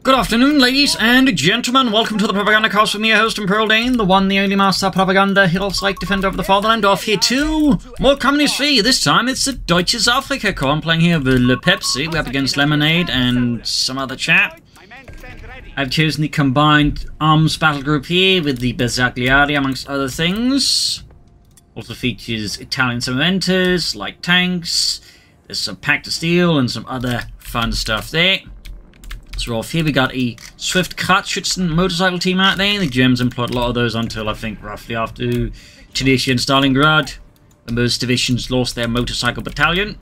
Good afternoon, ladies and gentlemen. Welcome to the Propagandacast with me, your host, Imperial Dane, the one, the only master propaganda, Hills-like defender of the fatherland. Off here too. More companies free. This time it's the Deutsches Afrika Corps. I'm playing here with Le Pepsi. We're up against Lemonade and some other chap. I've chosen the combined arms battle group here with the Bersaglieri, amongst other things. Also features Italian cementers, light tanks. There's some packed steel and some other fun stuff there. So off here we got a Swift Kratzschützen motorcycle team out there. The Germans employed a lot of those until I think roughly after Tunisia and Stalingrad. The most divisions lost their motorcycle battalion.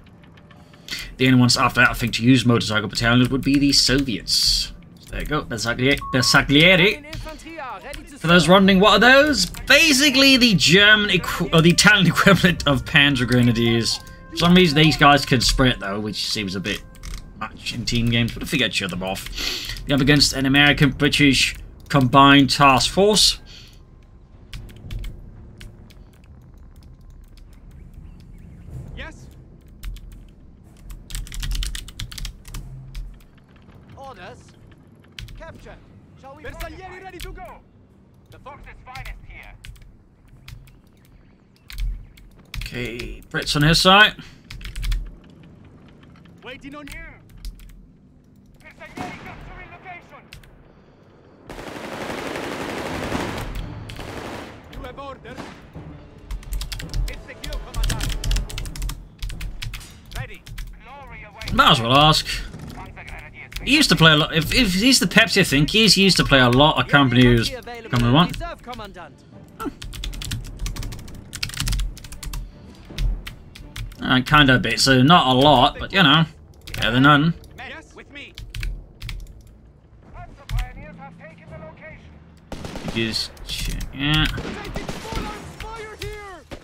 The only ones after that I think to use motorcycle battalions would be the Soviets. So there you go, Bersaglieri. For those wondering what are those? Basically the German or the Italian equivalent of Panzer Grenadiers. For some reason these guys can sprint though, which seems a bit much in team games, but I think I'd shut them off. You're up against an American-British combined task force. Yes. Orders. Capture. Shall we? Bersaglieri ready to go. The Fox is finest here. Okay, Brits on his side. Waiting on you. You have orders. It's secure, Commandant. Ready. Might as well ask. He used to play a lot. If he's the Pepsi, I think he's used to play a lot of companies. Company one. Kind of a bit, so not a lot, but you know, better than none. Yes, with me. Just yeah.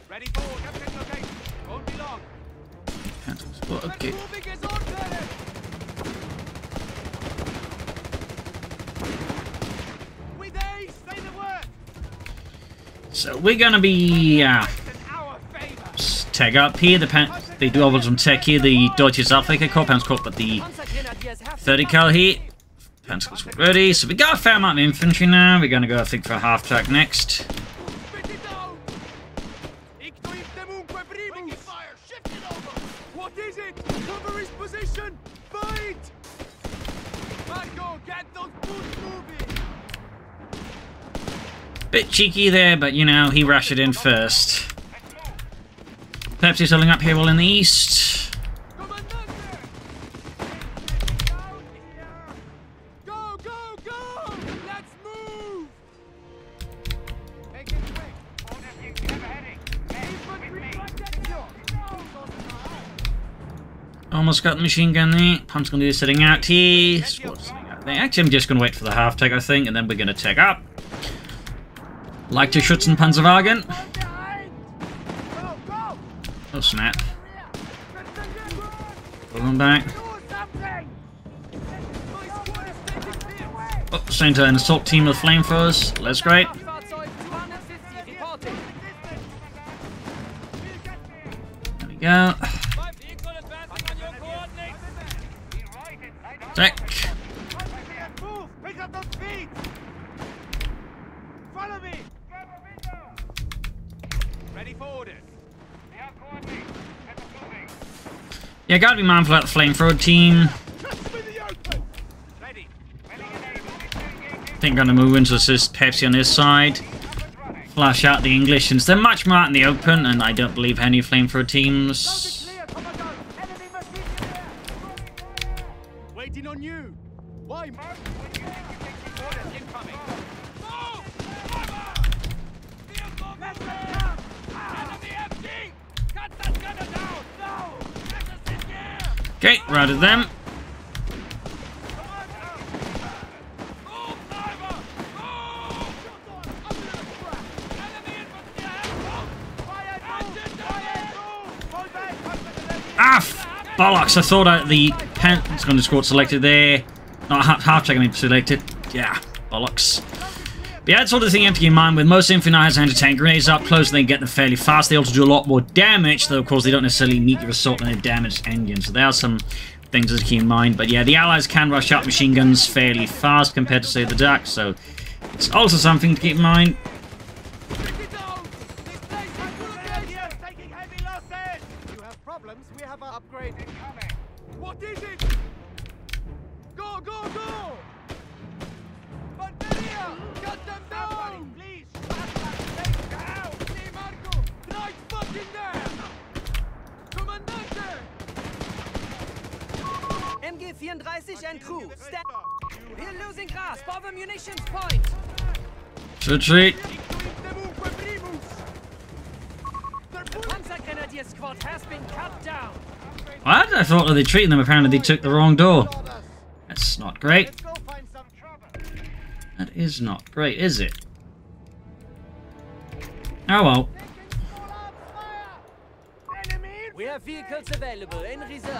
Ready for captain location. Won't be long. Okay. So we're gonna be tag up here. They do have some tech here. The Deutsches Afrika Corps, but the 30 cal here. Pencils ready. So we got a fair amount of infantry now. We're gonna go, I think, for a half track next. What is it? Cover his position. Fight! Marco, get those boots moving. Bit cheeky there, but you know, he rushed it in first. Pepsi's holding up here all in the east. Go, go, go! Let's move! Almost got the machine gun there. Pump's gonna do sitting out here. Squad's sitting out there. Actually, I'm just gonna wait for the half tag, I think, and then we're gonna tag up. Like to Schützen Panzerwagen. Oh snap. Pull them back. Oh, center an assault team with flamethrowers. That's great. There we go. Check. Yeah, gotta be mindful of that flamethrower team. I think I'm gonna move into assist Pepsi on this side. Flash out the English since they're much more out in the open, and I don't believe any flamethrower teams. Waiting on you. Why? Okay, routed them. Ah, bollocks! I thought the Pentagon squad selected there. Not half checking selected. Yeah, bollocks. But yeah, that's sort of the thing you have to keep in mind with most infantry now has anti-tank grenades up close and they get them fairly fast. They also do a lot more damage, though of course they don't necessarily meet your assault and their damaged engine. So there are some things to keep in mind. But yeah, the Allies can rush out machine guns fairly fast compared to, say, the DAK, so it's also something to keep in mind. You have problems? We have an upgrade incoming. What is it? Go, go, go! Banderia! Cut them down! Please! Take down! See Marco! Right fucking there! Commandante! MG-34 and crew, stand. We're losing grasp of a munitions point. Retreat. The Panzer Grenadier squad has been cut down. What? I thought they were treating them. Apparently they took the wrong door. That's not great. Let's go find some trouble. That is not great, is it? Oh well. We have vehicles available in reserve.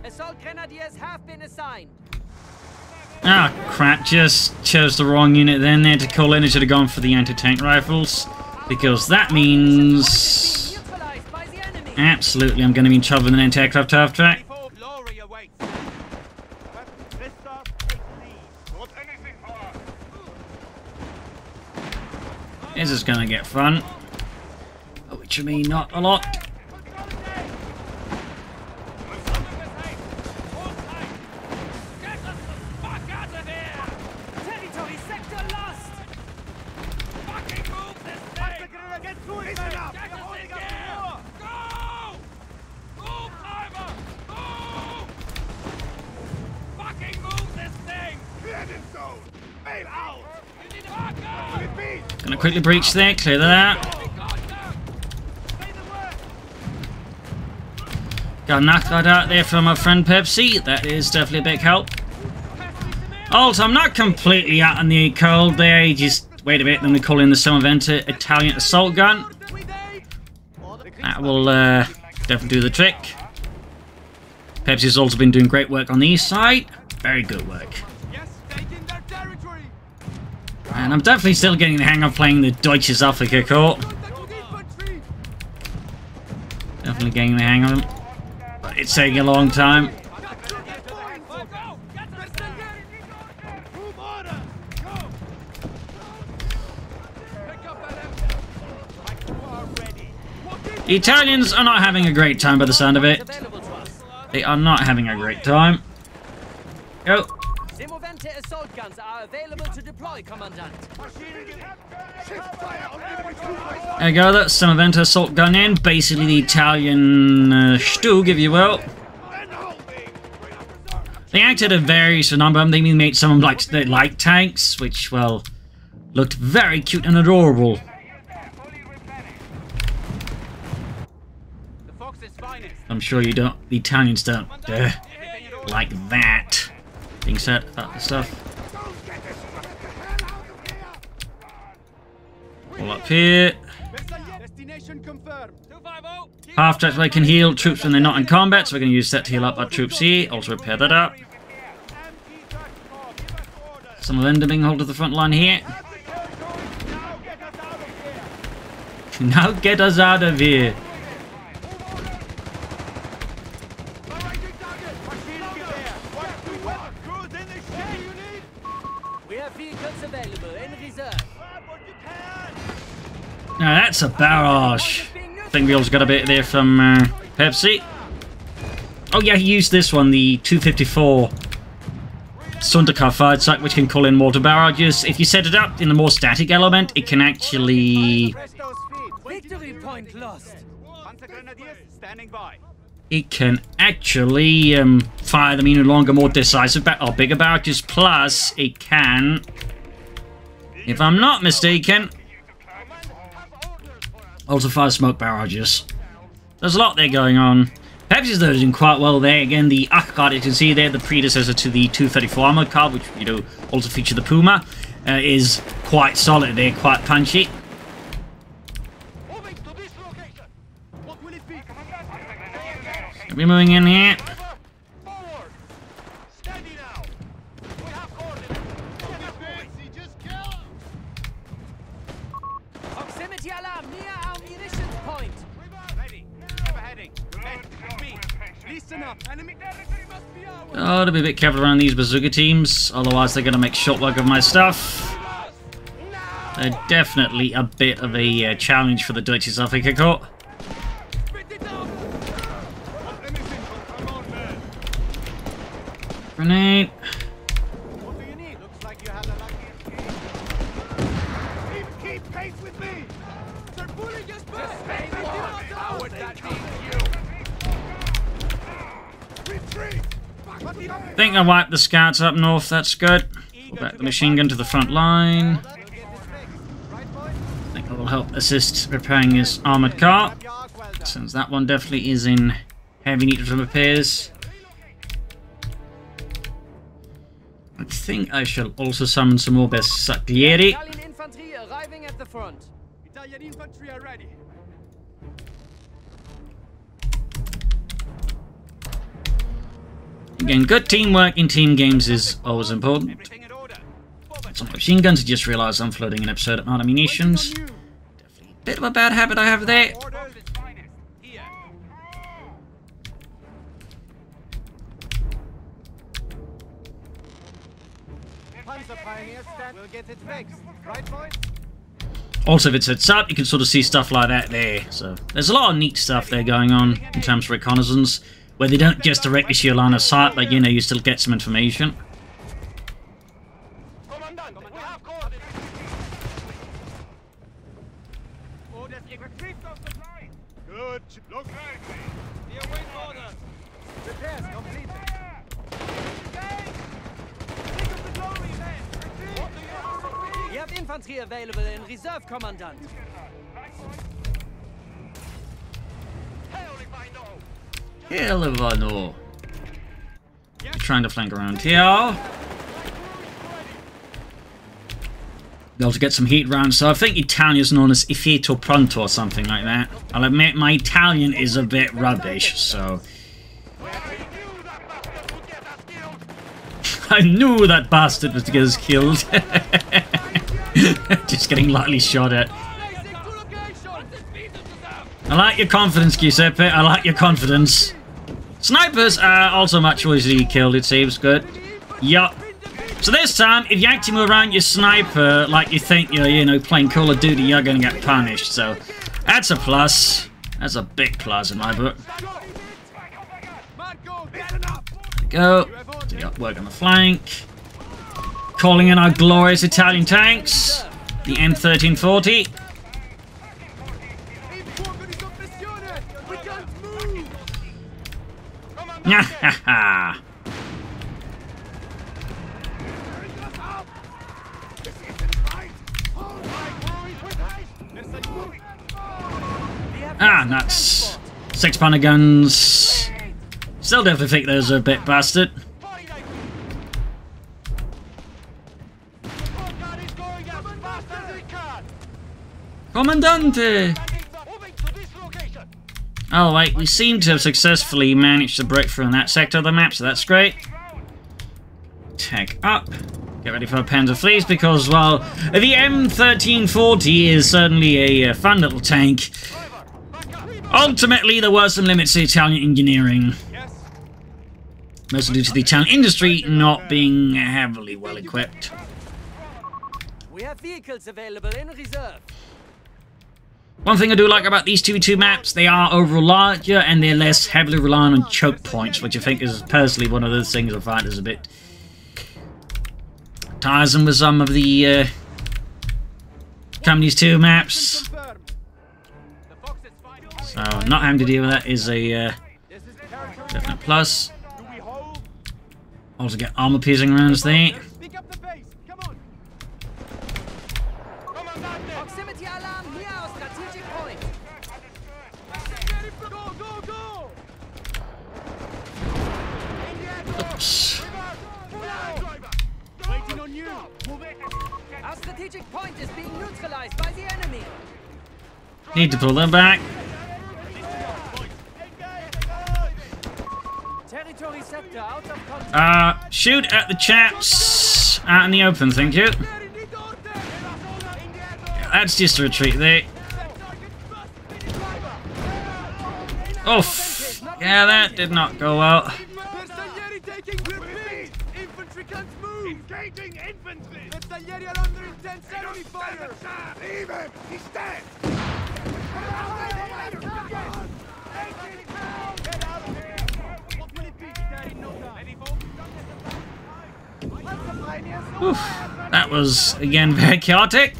Assault Grenadiers have been assigned. Ah, crap. Just chose the wrong unit then there to call in. I should have gone for the anti-tank rifles. Because that means... absolutely, I'm going to be in trouble in an anti-aircraft half-track. Glory awaits. This is going to get fun. Which I mean, not a lot. Territory sector lost. Fucking move this thing. Listen up! You're holding up the war! Go! Move, driver! Move! Fucking move this thing! Clear this zone! Bail out! You need to back up! Repeat! Gonna quickly breach there, clear that out. Got a knock that out there from my friend Pepsi. That is definitely a big help. Also, I'm not completely out in the cold there. You just wait a bit, then we call in the Somaventa Italian assault gun. That will definitely do the trick. Pepsi's also been doing great work on the east side. Very good work. And I'm definitely still getting the hang of playing the Deutsches Afrika Corps. Definitely getting the hang of them. But it's taking a long time. The Italians are not having a great time by the sound of it. They are not having a great time. Go. Semovente assault guns are available to deploy, Commandant. There you go, that's Semoventa assault gun in. Basically the Italian Stug, if you will. They acted a various number of them. They even made some of them like the light tanks, which, well, looked very cute and adorable. I'm sure you don't, the Italians don't like that. Being said about the stuff. All up here. Half tracks where they can heal troops when they're not in combat, so we're going to use that to heal up our troops here. Also repair that up. Some of them being hold to the front line here. Now get us out of here. Now that's a barrage. I think we also got a bit there from Pepsi. Oh yeah, he used this one, the 254 Sondercar fired sight, which can call in mortar barrages. If you set it up in the more static element, it can actually... Victory point lost. It can actually fire them in longer, more decisive or bigger barrages. Plus, it can, if I'm not mistaken, also fire smoke barrages. There's a lot there going on. Pepsi's though doing quite well there. Again, the Akkad, you can see there, the predecessor to the 234 armored car, which, you know, also feature the Puma, is quite solid there, quite punchy. We're moving in here. Proximity alarm near our munitions point. Listen up. Enemy territory must be ours. Oh, to be a bit careful around these bazooka teams, otherwise they're going to make short work of my stuff. They're definitely a bit of a challenge for the Deutsche Afrika Corps. Grenade. What do you need? Looks like you have the luckiest game. Keep pace with me. They're pulling us back. Stay warm. How would that be you? Retreat. I think I wiped the scouts up north, that's good. Pull back the machine gun to the front line. I think that will help assist repairing his armoured car, since that one definitely is in heavy need of repairs. I think I shall also summon some more Bersaglieri. Italian infantry arriving at the front. Italian infantry are ready. Again, good teamwork in team games is always important. Everything in order. Some machine guns, I just realised I'm floating an absurd amount of munitions. Definitely a bit of a bad habit I have there. Orders is finest. Here. Panzer pioneers stand. We'll get it fixed. Right, boys? Also, if it sets up, you can sort of see stuff like that there. So there's a lot of neat stuff there going on in terms of reconnaissance, where they don't just directly see your line of sight, but you know, you still get some information. Commandant, we have coordinates. Orders, you retrieve those supplies. Good. Look right. We await orders. Repairs completed. We have infantry available in reserve, Commandant. Hell if I know. Trying to flank around here. Be able to get some heat rounds. So I think Italian is known as Ifeto Pronto or something like that. I'll admit my Italian is a bit rubbish, so... I knew that bastard was to get us killed. Just getting lightly shot at. I like your confidence, Giuseppe. I like your confidence. Snipers are also much more easily killed, it seems. Good. Yup. So this time, if you actually move around your sniper like you think you're, you know, playing Call of Duty, you're going to get punished. So that's a plus. That's a big plus in my book. Go. So you got work on the flank. Calling in our glorious Italian tanks. The M1340. Nyahaha. Ah, nuts. 6-pounder guns. Still definitely think those are a bit bastard. Commandante! Oh wait, we seem to have successfully managed to break through in that sector of the map, so that's great. Tech up. Get ready for a Panzer Fleece because, well, the M1340 is certainly a fun little tank. Ultimately, there were some limits to Italian engineering. Mostly due to the Italian industry not being heavily well equipped. We have vehicles available in reserve. One thing I do like about these 2v2 maps, they are overall larger and they're less heavily reliant on choke points, which I think is personally one of those things I find is a bit tiresome with some of the Companies 2 maps. So not having to deal with that is a definite plus. Also get armor piercing rounds there. Proximity alarm near our strategic point. Oops. Our strategic point is being neutralized by the enemy. Need to pull them back. Territory sector out of control. Shoot at the chaps out in the open, thank you. Yeah, that's just a retreat there. Oof. Yeah, that did not go well. Bersaglieri taking repeat! Infantry can't move! Engaging infantry! Bersaglieri are under intense enemy fire! Leave him! He's dead! Get out of here! What will it be? There in no time. Oof, that was, again, very chaotic.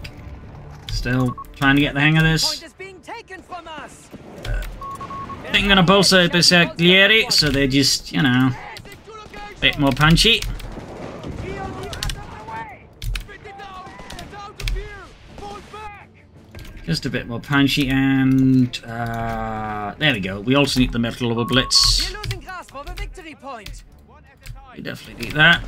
Still trying to get the hang of this. Point is being taken from us. I think I'm going to bolster Bersaglieri, so they're just, you know, a bit more punchy. Just a bit more punchy, and there we go. We also need the metal level blitz. We're losing grasp of a victory point. We definitely need that.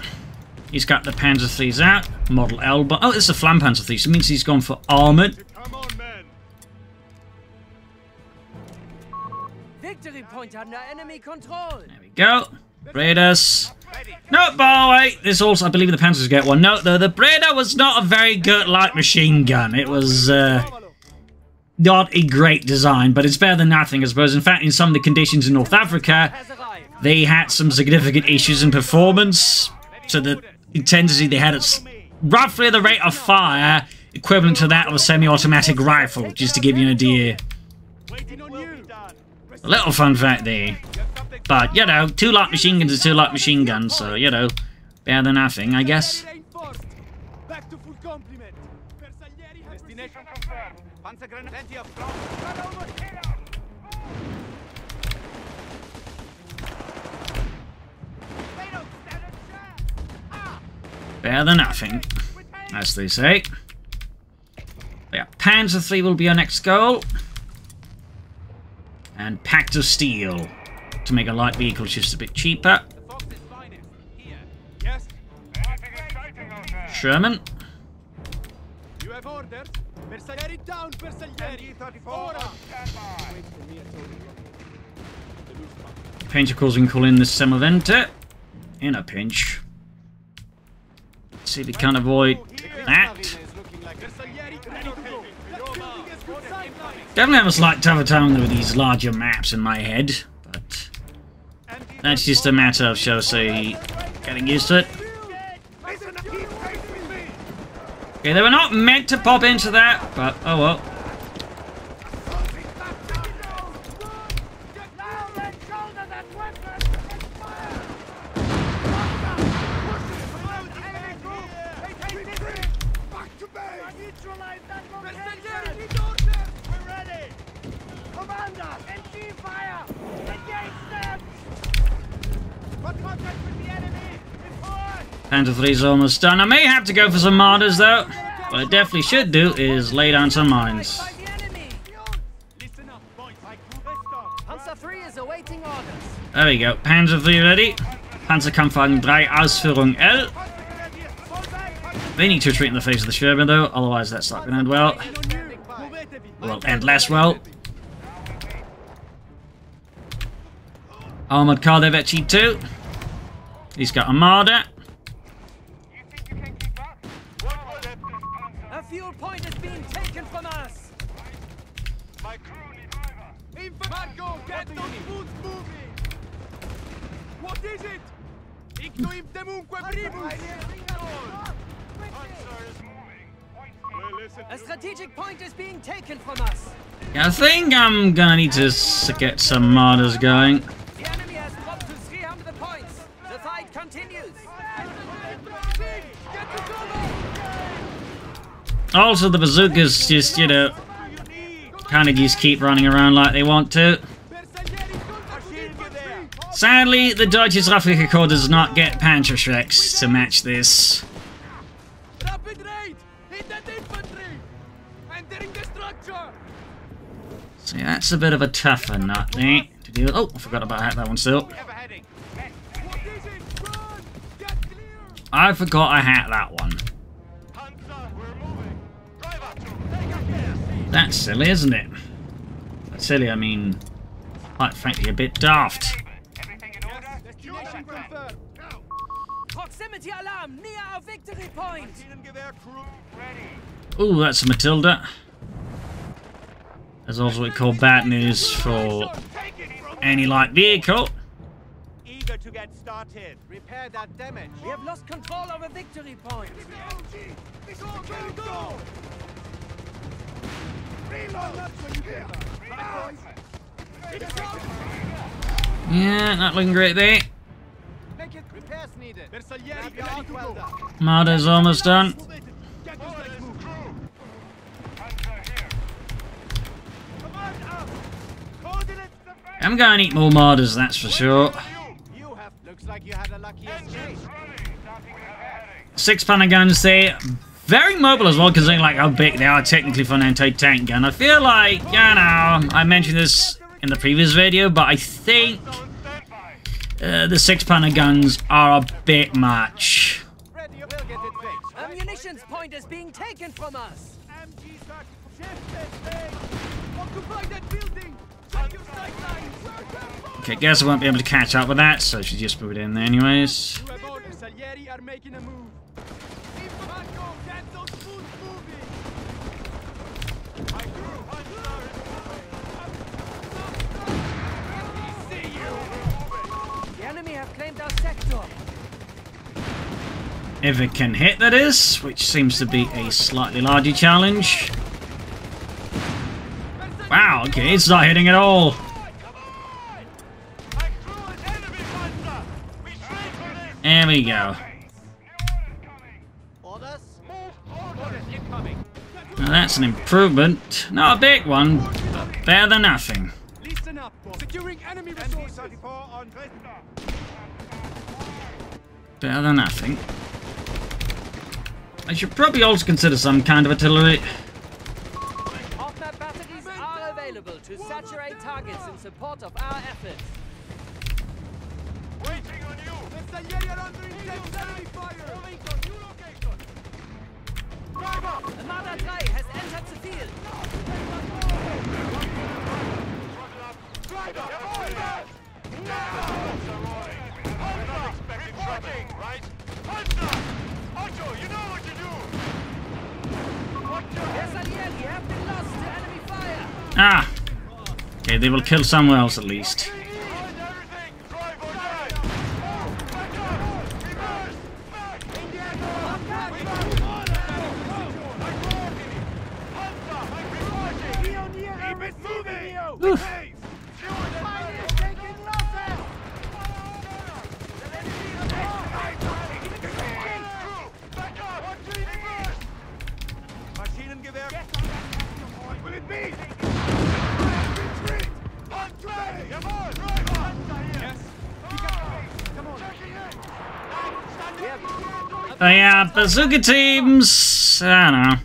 He's got the Panzer IIIs out. Model elbow. Oh, it's a Flam Panzer III, so it means he's gone for armoured. Come on, men! Victory point under enemy control. There we go. Raiders. No, boy! This also, I believe the Panzers get one. No, the Breda was not a very good light machine gun. It was not a great design, but it's better than nothing, I suppose. In fact, in some of the conditions in North Africa, Has arrived. they had some significant issues in performance. So the intensity they had at roughly the rate of fire equivalent to that of a semi-automatic rifle, just to give you an idea. Waiting on you! A little fun fact there. But, you know, 2 light machine guns is 2 light machine guns, so, you know, better than nothing, I guess. Back to full complement. Destination confirmed. Panzer grenade. Plenty of ground. Better than nothing, as they say. But yeah, Panzer III will be our next goal. And Pact of Steel, to make a light vehicle just a bit cheaper. Yes? Sherman. You have orders. Bersaglieri down, Bersaglieri. Ora. Pinch, of course, we can call in the Semovente. In a pinch. Let's see if we can avoid that. Definitely have a slight tougher time with these larger maps in my head, but that's just a matter of, shall I say, getting used to it. Okay, they were not meant to pop into that, but oh well. Panzer III's almost done. I may have to go for some martyrs though. What I definitely should do is lay down some mines. By the enemy. Listen up, boys. Panzer III is awaiting orders. There we go. Panzer III ready. Panzerkampfwagen 3 Ausführung L. They need to retreat in the face of the Sherman though, otherwise that's not going to end well. Will end less well. Armoured car Devecci 2. He's got Armada. A fuel point is being taken from us. My crew needs driver. Marco, get those boots moving. What is it? Icto im temunque primus. A strategic point is being taken from us. Yeah, I think I'm gonna need to get some martyrs going. The enemy has dropped to 300 points. The fight continues. Get to cover. Also, the bazookas just, you know, kind of just keep running around like they want to. Sadly, the Deutsches Afrika Korps does not get Panzerschrecks to match this. Rapid raid. Hit that infantry. Entering the structure. See, that's a bit of a tougher nut there to deal with. Oh, I forgot about that one still. What is it? Run. Get clear. I forgot I had that one. Panzer, we're moving. Driver, take a care. That's silly, isn't it? By silly, I mean, quite frankly, a bit daft. Everything in order? Destination confirmed. Now. Proximity alarm near our victory point. Crew ready. Ooh, that's a Matilda. There's also what we call bad news for any light vehicle. Eager to get started. Repair that damage. We have lost control over victory point. Go! Yeah, not looking great there. Make it repairs needed. Marder's almost done. I'm gonna need more Marders, that's for sure. Looks like you had a lucky escape. 6-pounder guns there. Very mobile as well, considering like how big they are technically for an anti-tank gun. I feel like, you know, I mentioned this in the previous video, but I think the 6-pounder guns are a bit much. Ready, we'll get it fixed. A munitions point is being taken from us. MG start. Shift this thing. Occupy that building. Check your sight lines. Okay, guess I won't be able to catch up with that, so I should just put it in there anyways. Salieri are making a move. Get those fools moving. See you. The enemy have claimed our sector. If it can hit, that is, which seems to be a slightly larger challenge. Wow, okay, it's not hitting at all. There we go. Orders. Orders incoming. Now that's an improvement. Not a big one, but better than nothing. Listen up. Securing enemy resources. Better than nothing. I should probably also consider some kind of artillery. Off-map batteries are available to saturate targets in support of our efforts. Waiting on you. The Salieri are under intense enemy fire. New location. Driver. Armada 3 has entered the field. Driver. Reporting. Right. Hunter. Otto, you know what to do. The Salieri have been lost to enemy fire. Ah! Okay, they will kill somewhere else at least. Oof. Oh yeah, bazooka teams! I don't know.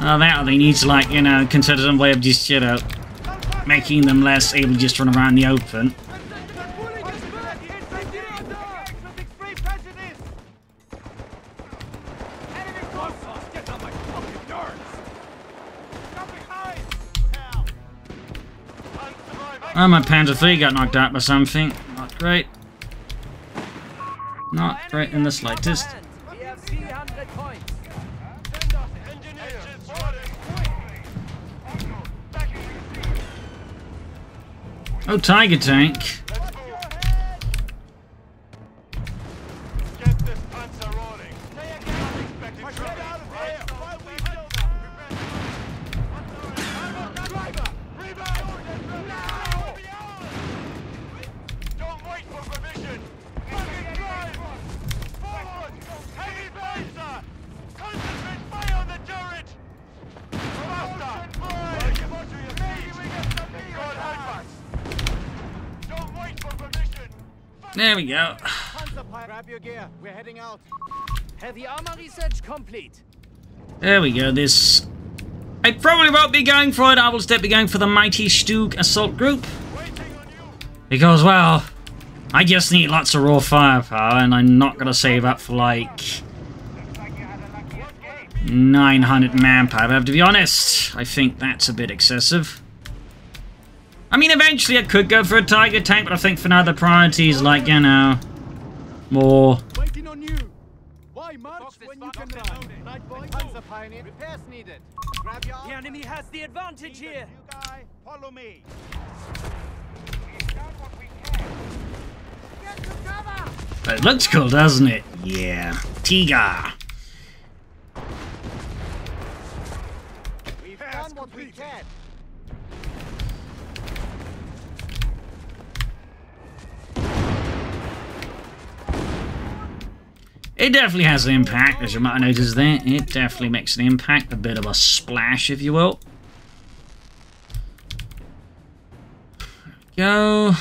Oh, that they need to, like, you know, consider some way of just, you know, making them less able to just run around the open. Oh, my Panzer III got knocked out by something. Not great. Not great in the slightest. We have 300 points. Oh, Tiger Tank. Get this Panzer rolling. Unexpected trouble. Don't wait for permission. Drive. Forward. Heavy Panzer. Concentrate fire on the turret. Faster. God help us. Don't wait for permission. There we go. Grab your gear. We're heading out. Heavy armor research complete. There we go. This... I probably won't be going for it. I will instead be going for the Mighty Stug Assault Group. Because, well, I just need lots of raw firepower, and I'm not going to save up for, like, 900 manpower. But to be honest, I think that's a bit excessive. I mean, eventually I could go for a Tiger Tank, but I think for now the priority is, like, you know, more Waiting on you. Why, Mark? Watch when you can run. Right, boys? Panzer Pioneer. Repairs needed. Grab your arm. The enemy has the advantage here. You guy, follow me. Get to cover! It looks cool, doesn't it? Yeah. Tiga. We've done what we can. It definitely has an impact, as you might have noticed there. It definitely makes an impact, a bit of a splash, if you will. Go.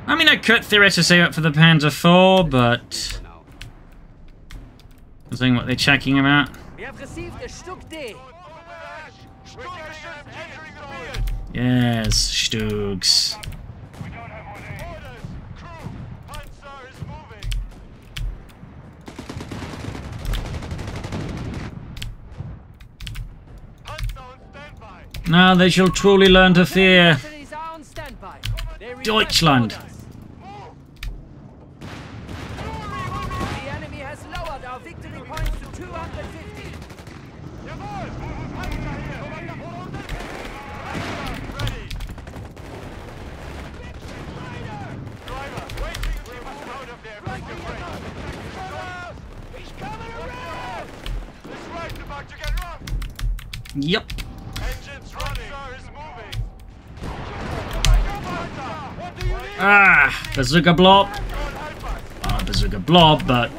I mean, I could theoretically save up for the Panzer IV, but considering what they're checking about. We have received a Stück D. Yes, Stugs. Now they shall truly learn to fear Batteries are on standby. They request Deutschland. orders. The enemy has lowered our victory points to 250. Yep. Ah, bazooka blob. Bazooka blob, but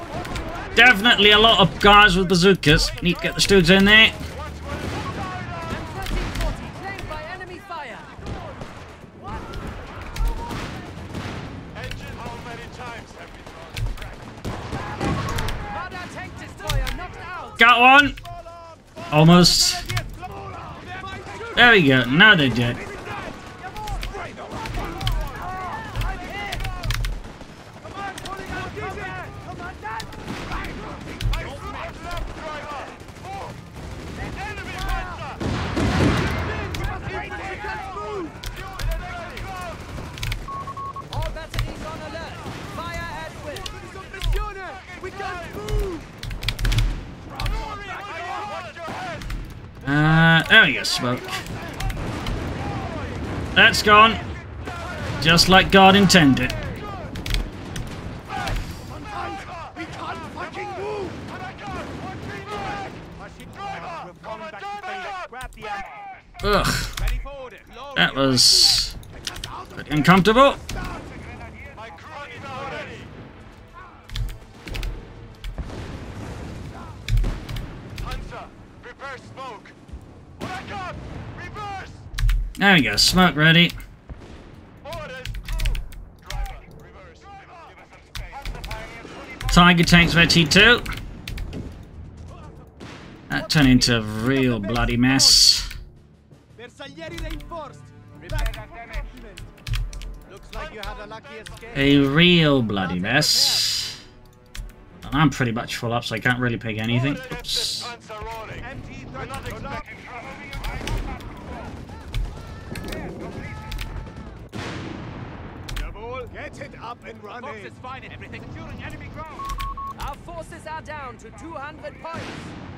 definitely a lot of guys with bazookas. Need to get the Stugs in there. M1340 claimed by enemy fire. Radar tank destroyer knocked out. Got one. Almost. There we go. Now they're dead. All batteries on alert. Fire at will. We can't move! There we go, smoke. That's gone. Just like God intended. We can't fucking move! Ugh. That was pretty uncomfortable. There we go, smoke ready. Tiger tanks for T2. That turned into a real bloody mess. Bersaglieri reinforced. Back for compliment. Looks like you had a lucky escape. A real bloody mess. And I'm pretty much full up, so I can't really pick anything. Oops. Get it up and running. Fine and everything. Securing enemy ground. Our forces are down to 200 points.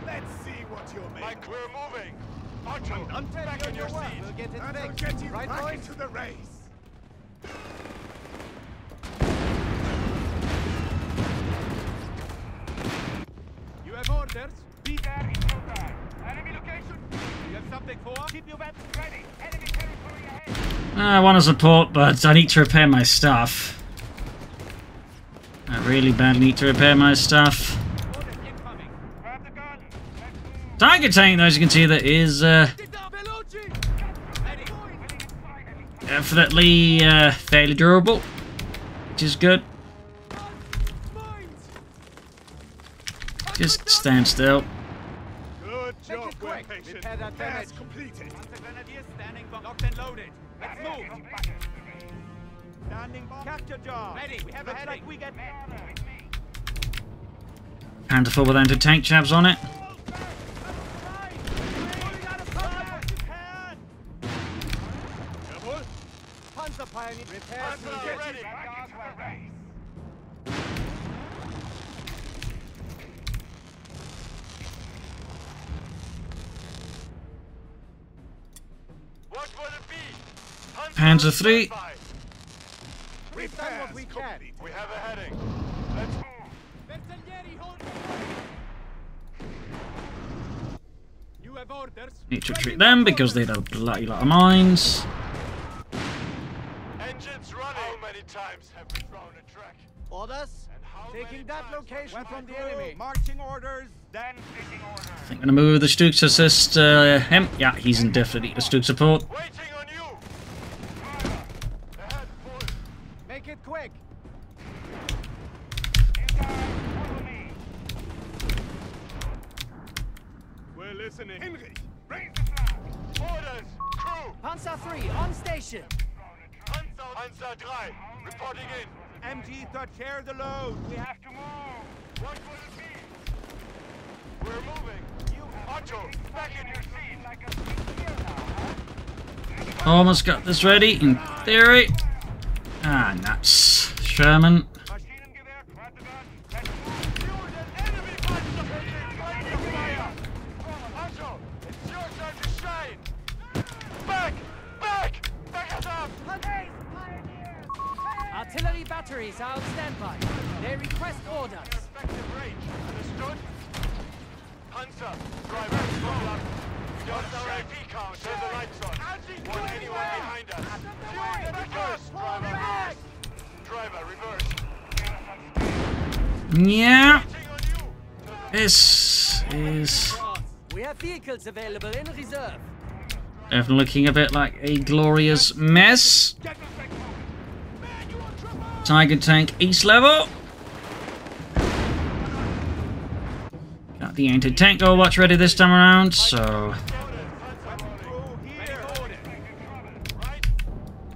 Let's see what you're made. We're moving. Archer, Back in your seat. We'll get it And fixed. get you Right, back boys? into the race. You have orders. Be there in no time. Enemy location. You have something for us? Keep your weapons ready. Enemy territory ahead. I want to support, but I need to repair my stuff. I really badly need to repair my stuff. Orders incoming. Grab the gun. Let's move. Tiger tank, though, as you can see, that is Veloci! Ready. definitely fairly durable, which is good. Mines! Just stand still. Good Make job. it quick. Patient. Repair that damage. Task completed. Grenadiers standing by. Locked and loaded. Let's move. Standing by. Capture job. Ready. We have a heading. Like we get Hand to full with anti-tank chavs on it. Panzer Pioneer. Repairs needed. Ready. Back into the race. What will it be? Panzer 3. We've done what we can. We have a heading. Let's move. Bersaglieri, hold the line. You have orders. Need to retreat them because they had a bloody lot of mines. Engines running. How many times have we thrown a track? Orders? And how Taking many that times location have from we the thrown? enemy. Marching orders, then taking orders. I think I'm going to move the Stuk to assist him. Yeah, he's indefinitely the Stuk support. Waiting on you. Fire. Ahead, full. Make it quick. Follow me. We're listening. Henry, raise the flag. Orders, crew. Panzer 3 on station. Panzer 3, reporting in. MG to share the load. We have to move. What will it be? We're moving. Ocho, back in your seat. Like a here now, huh? Almost got this ready, in theory. Ah, nuts. Sherman. Maschinengewehr, grab the gun. Let's move. Shoot an enemy fighter. Fight the fire. Ocho, it's your time to shine. Back! Back! Back us up! Artillery batteries are on standby. They request orders. Effective range. Understood? Panzer, driver, roll up. Your AP count, turn the lights on. Want anyone behind us? Reverse, driver. Driver, reverse. Yeah. Waiting on you. This is We have vehicles available in reserve. definitely looking a bit like a glorious mess. Tiger tank east level. Got the anti-tank watch ready this time around, so Right?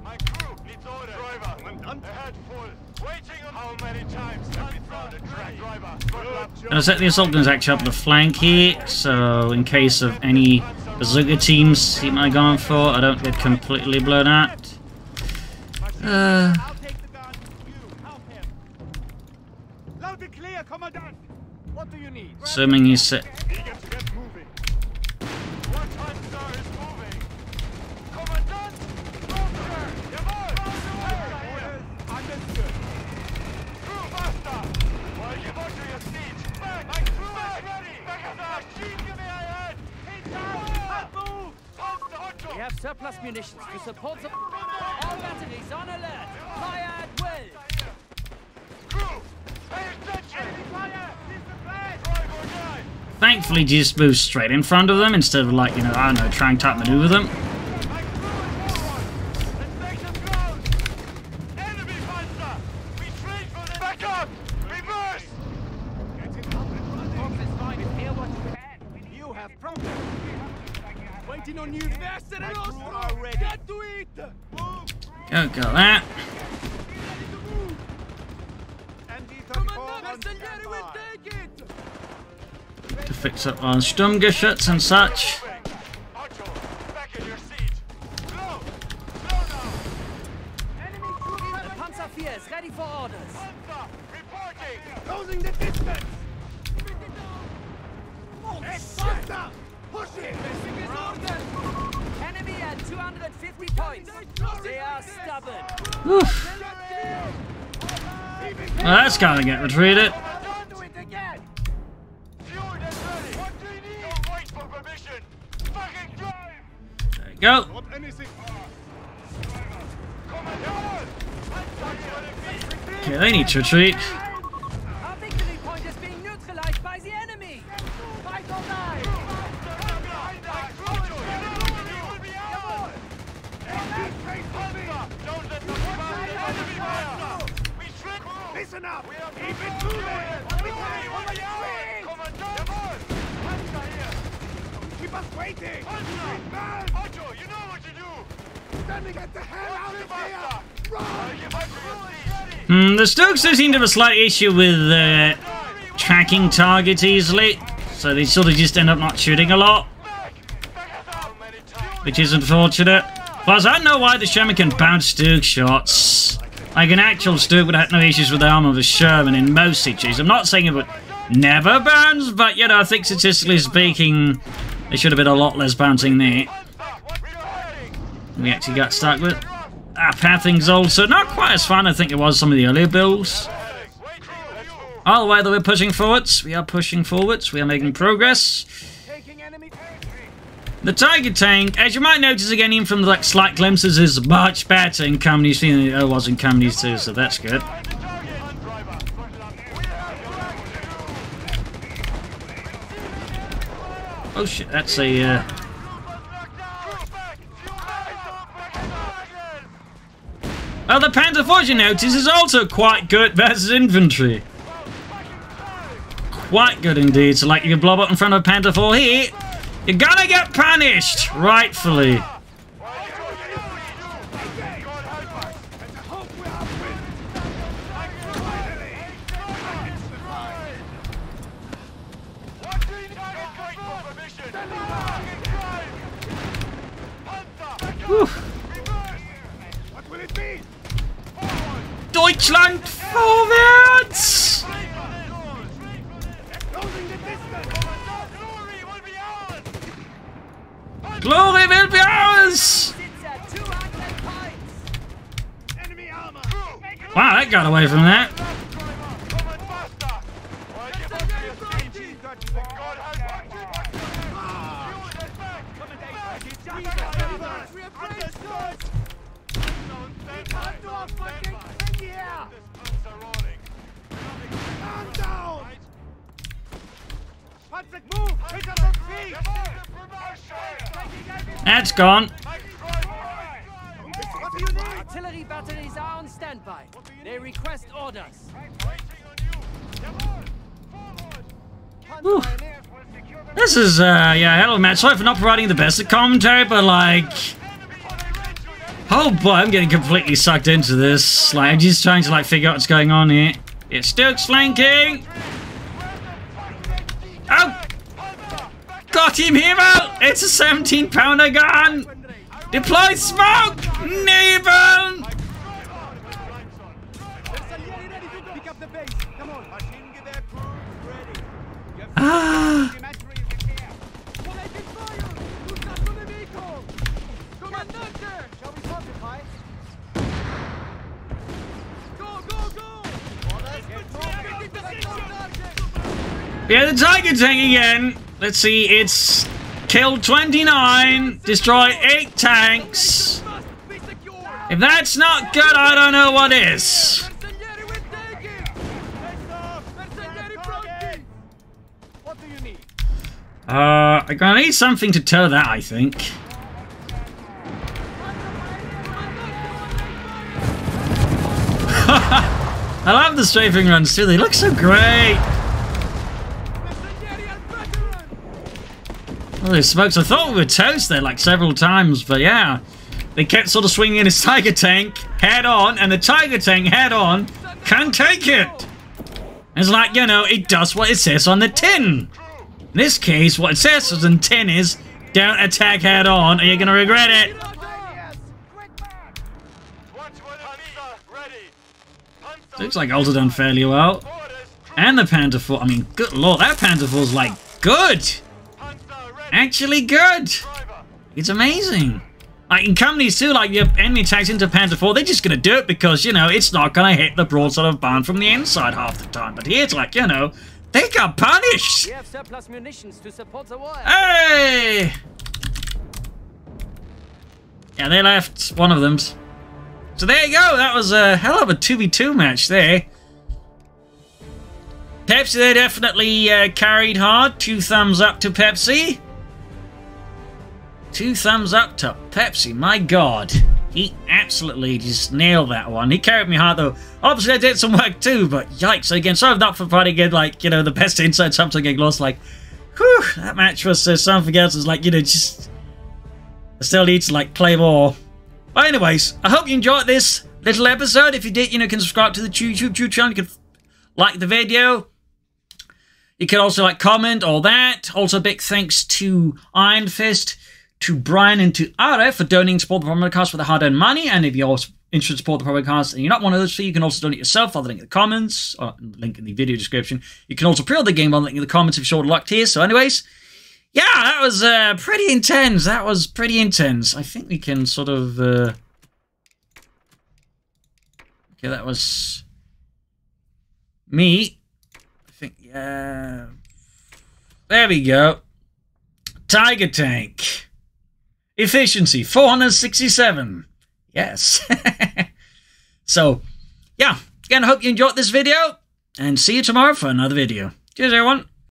My crew needs order. Driver, ahead full. Waiting on how many times have we thrown a track? Driver, full up. I'll set the assault guns actually up the flank here, so in case of any bazooka teams he might have gone for, I don't get completely blown out. I'll take the gun. You, help him. Loud and clear, Commandant. What do you need? Assuming he's set. Eager to get moving. What Panzer is moving? Commandant! Roger! Jawohl! Orders understood. Crew faster! While you go to your seat. Back! My crew is ready! Back us up! Maschinengewehr ahead! Hey, down! Move! Panzer Otto! We have surplus munitions to support the... All batteries on alert. Fire at will. Crew! Pay attention! Enemy fire! Leave the flag! Drive or die! Thankfully, just move straight in front of them instead of like, you know, I don't know, trying to maneuver them. My crew is forward! Let's make them ground! Enemy Panzer! Retreat for the backup! Reverse! You have problems. Waiting on you. Faster and Ostro. Get to it. Move. Got that. Commander Bersaglieri will take it. To fix up on Sturmgeschütz and such. Otto, back in your seat! Slow! Slow now! Enemy troops The have Panzer 4 is ready for orders. Panzer, reporting! closing the distance. Faster. Push it. Enemy at 250 points. They are stubborn. Oof. Well, that's gotta get retreated. Don't do it again. Fueled and ready! What do you need? Don't wait for permission! Fucking drive! There you go. Not anything. Commandant! Okay, they need to retreat. Our victory point is being neutralized by the enemy. Fight or die. Behind us! Otto, you know he will be ours! Panzer! Don't let them fire the enemy fire! We trip! Listen up! We are keep it moving! We will be ours! Commandant! Panzer here! Keep us waiting. Panzer! Otto, you know what to do! Then get the hell out of here. I'll give up to your seat! The Stokes do seem to have a slight issue with tracking targets easily, so they sort of just end up not shooting a lot, which is unfortunate. Plus, I don't know why the Sherman can bounce Stuk shots. Like an actual Stuk would have no issues with the arm of a Sherman in most situations. I'm not saying it would never bounce, but you know, I think statistically speaking, there should have been a lot less bouncing there. we actually got stuck with. Our pathing's also not quite as fun, I think it was some of the earlier builds. All the way that we're pushing forwards. We are pushing forwards. We are making progress. The Tiger Tank, as you might notice again, even from the like, slight glimpses, is much better in Companies 3 than it was in Companies 2, so that's good. Oh shit, that's a... Oh, the Panther 4, you notice, is also quite good versus infantry. Quite good indeed. So, like, if you blow up in front of a Panther 4 here, you're gonna get punished, rightfully. Whew. Deutschland vorwärts! Glory will be ours! Wow, that got away from that. That's gone. Artillery batteries are on standby. They request orders. Whew. This is, yeah, hell of a match. Sorry for not providing the best of commentary, but like... Oh boy, I'm getting completely sucked into this. Like, I'm just trying to like figure out what's going on here. It's Stuck's flanking. Oh! Got him, hero! It's a 17-pounder gun! Deploy smoke! Nebel! Ah! Yeah, the Tiger Tank again. Let's see, it's killed 29, destroyed 8 tanks. If that's not good, I don't know what is. I'm gonna need something to tow that, I think. I love the strafing runs too, they look so great. Oh, there's smokes. I thought we were toast there like several times, but yeah. They kept sort of swinging his Tiger Tank head on, and the Tiger Tank head on can't take it. It's like, you know, it does what it says on the tin. In this case, what it says on the tin is, don't attack head on, or you're gonna regret it. Looks like Ulta done fairly well. And the Panther 4, I mean, good lord, that Panther 4's like good. Actually good. It's amazing. Like in Companies 2, like your enemy attacks into Panther 4, they're just gonna do it because, you know, it's not gonna hit the broadside of barn from the inside half the time. But here it's like, you know, they got punished. We have surplus munitions to support the war. Hey! Yeah, they left one of them. So there you go. That was a hell of a 2v2 match there. Pepsi, they definitely carried hard. 2 thumbs up to Pepsi. 2 thumbs up to Pepsi. My God. He absolutely just nailed that one. He carried me hard, though. Obviously, I did some work, too, but yikes. Again, sorry if not for fighting again, like, you know, the best inside something getting lost. Like, whew, that match was something else. It's like, you know, just... I still need to, like, play more. But anyways, I hope you enjoyed this little episode. If you did, you know, you can subscribe to the YouTube channel. You can like the video. You can also, like, comment, all that. Also, big thanks to Iron Fist, to Brian, and to RF for donating to support the Propagandacaster with the hard-earned money. And if you're also interested to support the Propagandacaster and you're not one of those three, you can also donate yourself via the link in the comments, or link in the video description. You can also pre-order the game by the link in the comments if you're short of luck here. So anyways, Yeah, that was pretty intense. That was pretty intense. I think we can sort of... Okay, that was... me. I think, yeah... There we go. Tiger tank. Efficiency, 467. Yes. So, yeah. Again, I hope you enjoyed this video. And see you tomorrow for another video. Cheers, everyone.